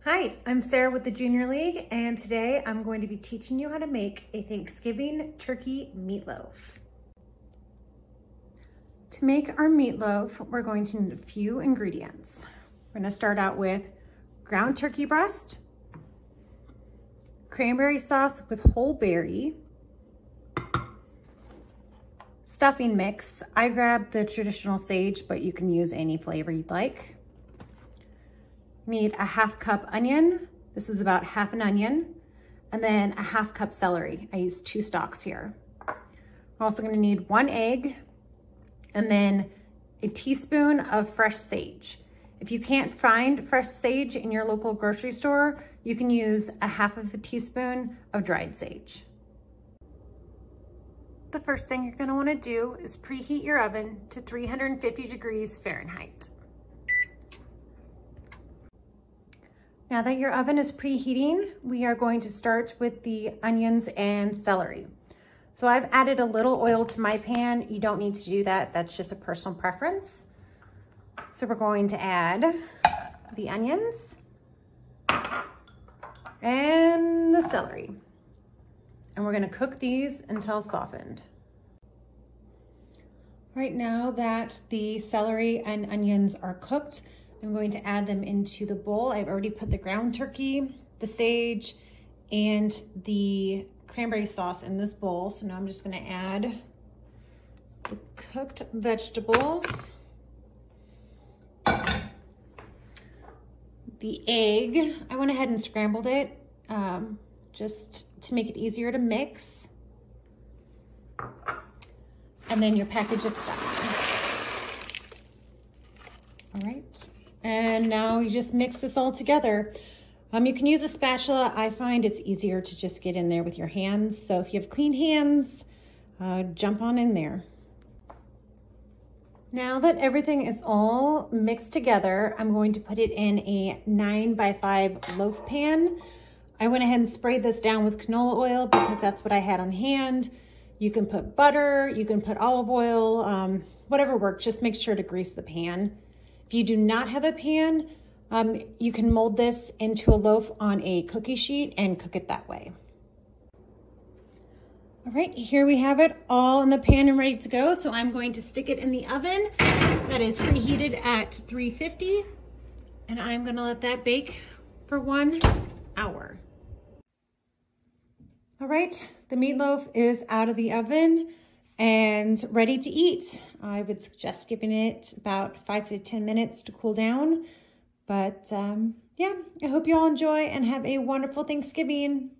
Hi, I'm Sarah with the Junior League, and today I'm going to be teaching you how to make a Thanksgiving turkey meatloaf. To make our meatloaf, we're going to need a few ingredients. We're going to start out with ground turkey breast, cranberry sauce with whole berry, stuffing mix. I grabbed the traditional sage, but you can use any flavor you'd like. Need a half cup onion. This was about half an onion, and then a half cup celery. I used 2 stalks here. We're also going to need 1 egg and then a teaspoon of fresh sage. If you can't find fresh sage in your local grocery store, you can use a half of a teaspoon of dried sage. The first thing you're going to want to do is preheat your oven to 350 degrees Fahrenheit. Now that your oven is preheating, we are going to start with the onions and celery. So I've added a little oil to my pan. You don't need to do that. That's just a personal preference. So we're going to add the onions and the celery. And we're going to cook these until softened. Right now that the celery and onions are cooked, I'm going to add them into the bowl. I've already put the ground turkey, the sage, and the cranberry sauce in this bowl. So now I'm just going to add the cooked vegetables, the egg. I went ahead and scrambled it just to make it easier to mix. And then your package of stuffing. All right. And now you just mix this all together. You can use a spatula. I find it's easier to just get in there with your hands. So if you have clean hands, jump on in there. Now that everything is all mixed together, I'm going to put it in a 9x5 loaf pan. I went ahead and sprayed this down with canola oil because that's what I had on hand. You can put butter, you can put olive oil, whatever works. Just make sure to grease the pan. If you do not have a pan, you can mold this into a loaf on a cookie sheet and cook it that way. All right, here we have it all in the pan and ready to go. So I'm going to stick it in the oven that is preheated at 350, and I'm gonna let that bake for 1 hour. All right, the meatloaf is out of the oven and ready to eat. I would suggest giving it about 5 to 10 minutes to cool down. But yeah, I hope you all enjoy and have a wonderful Thanksgiving.